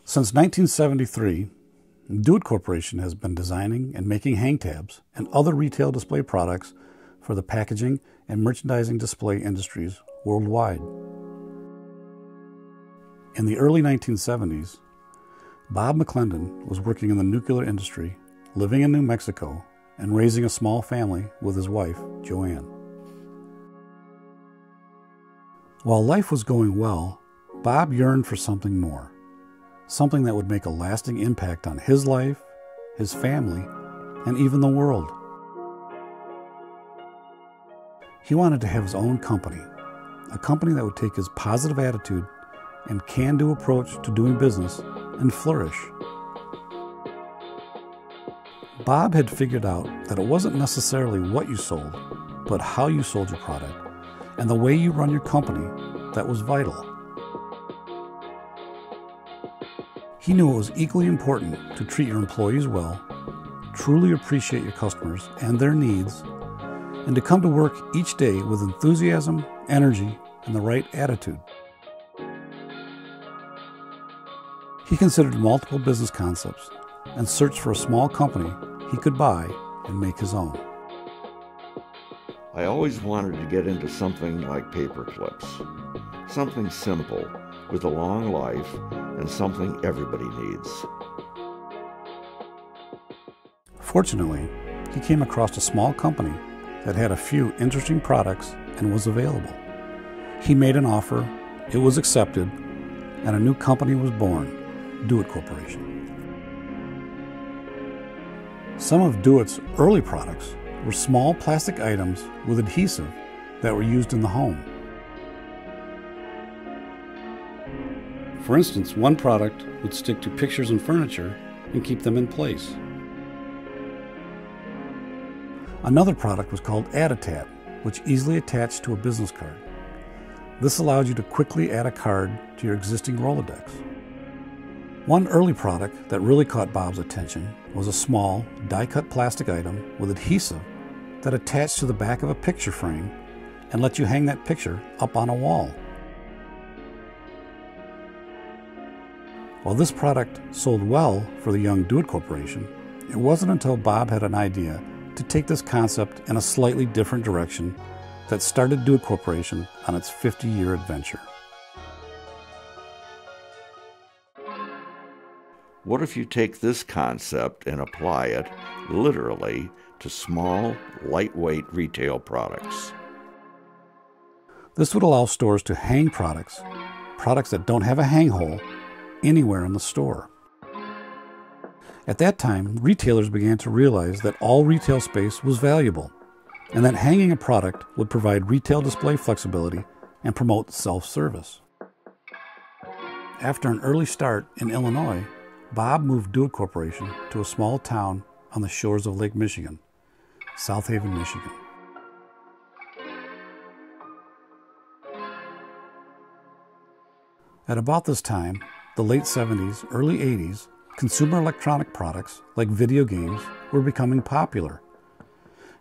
Since 1973, Do-It Corporation has been designing and making hang tabs and other retail display products for the packaging and merchandising display industries worldwide. In the early 1970s, Bob McClendon was working in the nuclear industry, living in New Mexico, and raising a small family with his wife, Joanne. While life was going well, Bob yearned for something more, something that would make a lasting impact on his life, his family, and even the world. He wanted to have his own company, a company that would take his positive attitude and can-do approach to doing business and flourish. Bob had figured out that it wasn't necessarily what you sold, but how you sold your product and the way you run your company that was vital. He knew it was equally important to treat your employees well, truly appreciate your customers and their needs, and to come to work each day with enthusiasm, energy, and the right attitude. He considered multiple business concepts and searched for a small company he could buy and make his own. I always wanted to get into something like paper clips, something simple with a long life and something everybody needs. Fortunately, he came across a small company that had a few interesting products and was available. He made an offer, it was accepted, and a new company was born, Do-It Corporation. Some of Do-It's early products were small plastic items with adhesive that were used in the home. For instance, one product would stick to pictures and furniture and keep them in place. Another product was called Add-A-Tab, which easily attached to a business card. This allowed you to quickly add a card to your existing Rolodex. One early product that really caught Bob's attention was a small, die-cut plastic item with adhesive that attached to the back of a picture frame and let you hang that picture up on a wall. While this product sold well for the young Do-It Corporation, it wasn't until Bob had an idea to take this concept in a slightly different direction that started Do-It Corporation on its 50-year adventure. What if you take this concept and apply it, literally, to small, lightweight retail products? This would allow stores to hang products that don't have a hang hole, anywhere in the store. At that time, retailers began to realize that all retail space was valuable, and that hanging a product would provide retail display flexibility and promote self-service. After an early start in Illinois, Bob moved Do-It Corporation to a small town on the shores of Lake Michigan, South Haven, Michigan. At about this time, the late 70s, early 80s, consumer electronic products like video games were becoming popular.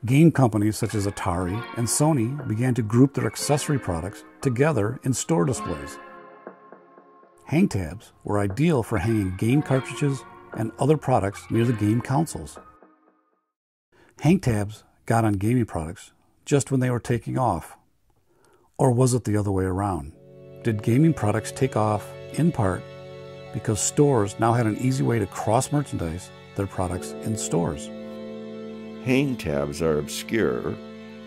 Game companies such as Atari and Sony began to group their accessory products together in store displays. Hang tabs were ideal for hanging game cartridges and other products near the game consoles. Hang tabs got on gaming products just when they were taking off. Or was it the other way around? Did gaming products take off in part because stores now had an easy way to cross-merchandise their products in stores? Hang tabs are obscure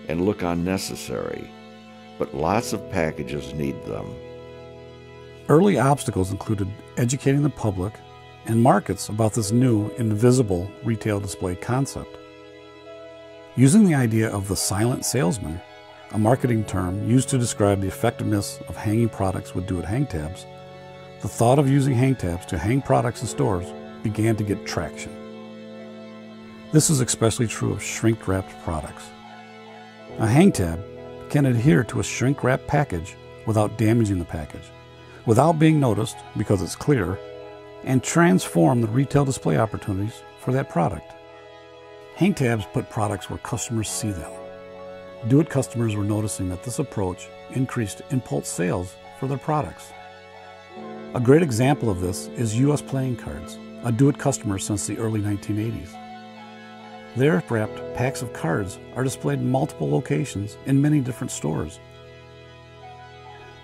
and look unnecessary, but lots of packages need them. Early obstacles included educating the public and markets about this new, invisible retail display concept. Using the idea of the silent salesman, a marketing term used to describe the effectiveness of hanging products with Do-It hang tabs, the thought of using hang tabs to hang products in stores began to get traction. This is especially true of shrink-wrapped products. A hang tab can adhere to a shrink-wrapped package without damaging the package, without being noticed because it's clear, and transform the retail display opportunities for that product. Hang tabs put products where customers see them. Do-It customers were noticing that this approach increased impulse sales for their products. A great example of this is U.S. Playing Cards, a Do It customer since the early 1980s. Their wrapped packs of cards are displayed in multiple locations in many different stores.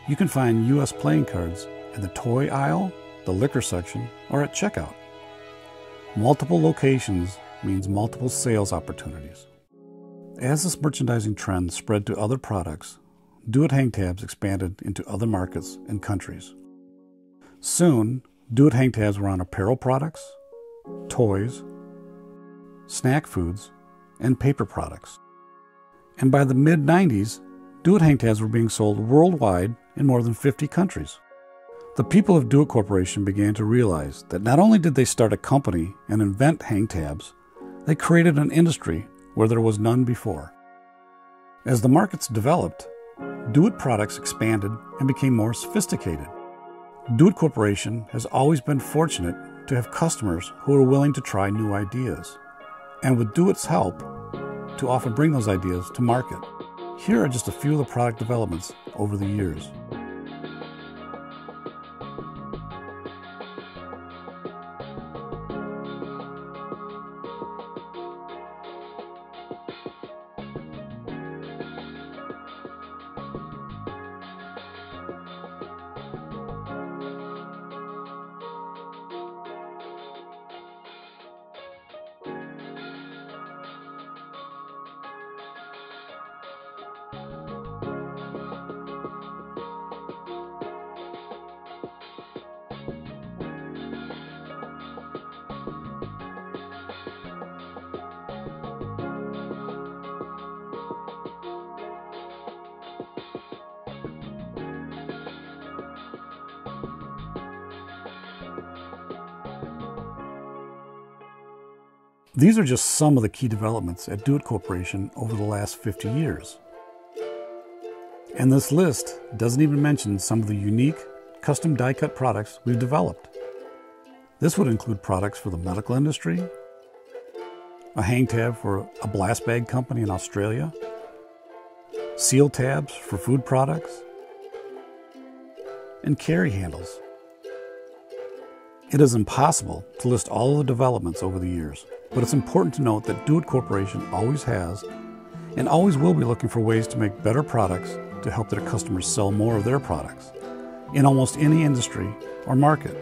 You can find U.S. Playing Cards in the toy aisle, the liquor section, or at checkout. Multiple locations means multiple sales opportunities. As this merchandising trend spread to other products, Do It hang tabs expanded into other markets and countries. Soon, Do It hang tabs were on apparel products, toys, snack foods, and paper products. And by the mid-90s, Do It hang tabs were being sold worldwide in more than 50 countries. The people of Do It Corporation began to realize that not only did they start a company and invent hang tabs, they created an industry where there was none before. As the markets developed, Do It products expanded and became more sophisticated. Do It Corporation has always been fortunate to have customers who are willing to try new ideas, and with Do It's help, to often bring those ideas to market. Here are just a few of the product developments over the years. These are just some of the key developments at Do It Corporation over the last 50 years. And this list doesn't even mention some of the unique custom die-cut products we've developed. This would include products for the medical industry, a hang tab for a blast bag company in Australia, seal tabs for food products, and carry handles. It is impossible to list all of the developments over the years, but it's important to note that Do It Corporation always has and always will be looking for ways to make better products to help their customers sell more of their products in almost any industry or market.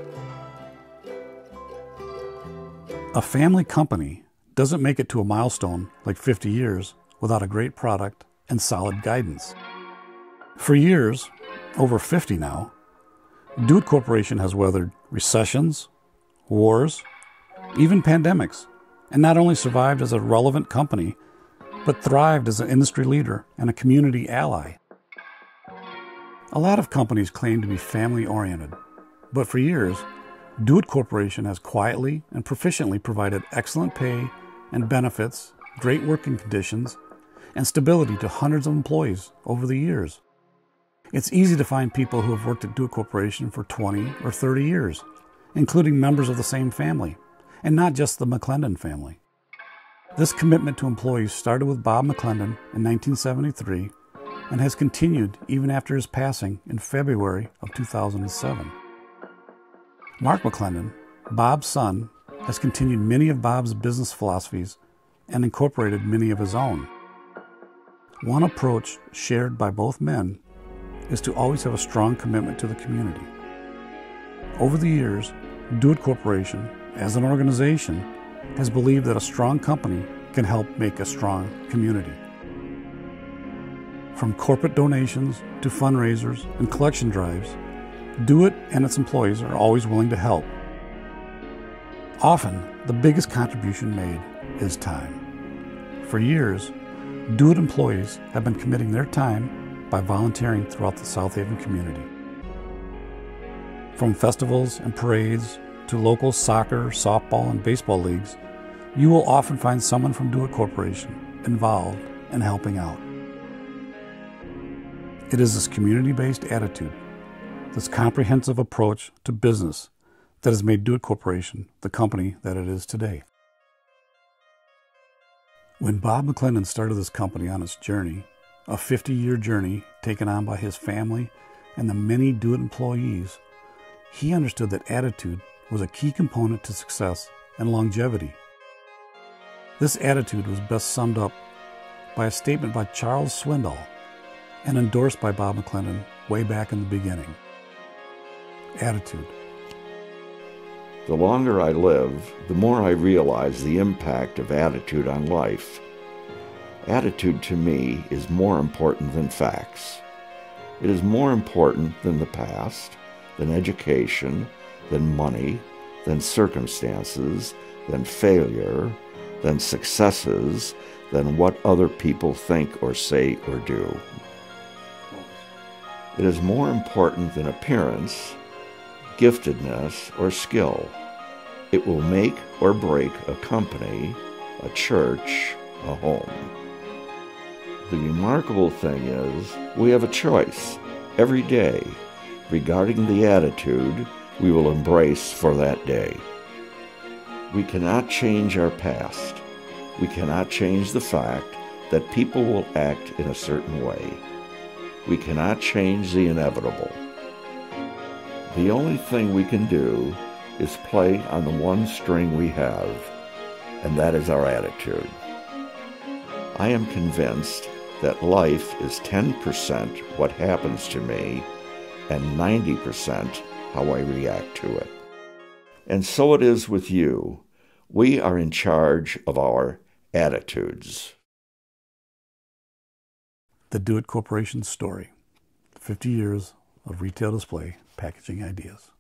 A family company doesn't make it to a milestone like 50 years without a great product and solid guidance. For years, over 50 now, Do It Corporation has weathered recessions, wars, even pandemics, and not only survived as a relevant company, but thrived as an industry leader and a community ally. A lot of companies claim to be family-oriented, but for years, Do It Corporation has quietly and proficiently provided excellent pay and benefits, great working conditions, and stability to hundreds of employees over the years. It's easy to find people who have worked at Do It Corporation for 20 or 30 years, including members of the same family, and not just the McClendon family. This commitment to employees started with Bob McClendon in 1973 and has continued even after his passing in February of 2007. Mark McClendon, Bob's son, has continued many of Bob's business philosophies and incorporated many of his own. One approach shared by both men is to always have a strong commitment to the community. Over the years, Do It Corporation, as an organization, has believed that a strong company can help make a strong community. From corporate donations to fundraisers and collection drives, Do It and its employees are always willing to help. Often, the biggest contribution made is time. For years, Do It employees have been committing their time by volunteering throughout the South Haven community. From festivals and parades to local soccer, softball, and baseball leagues, you will often find someone from Do It Corporation involved and helping out. It is this community-based attitude, this comprehensive approach to business, that has made Do It Corporation the company that it is today. When Bob McClendon started this company on its journey, a 50-year journey taken on by his family and the many Do It employees, he understood that attitude was a key component to success and longevity. This attitude was best summed up by a statement by Charles Swindoll and endorsed by Bob McClendon way back in the beginning. Attitude. The longer I live, the more I realize the impact of attitude on life. Attitude to me is more important than facts. It is more important than the past, than education, than money, than circumstances, than failure, than successes, than what other people think or say or do. It is more important than appearance, giftedness, or skill. It will make or break a company, a church, a home. The remarkable thing is, we have a choice every day regarding the attitude we will embrace for that day. We cannot change our past. We cannot change the fact that people will act in a certain way. We cannot change the inevitable. The only thing we can do is play on the one string we have, and that is our attitude. I am convinced that life is 10% what happens to me and 90% how I react to it. And so it is with you. We are in charge of our attitudes. The Do It Corporation story. 50 years of retail display packaging ideas.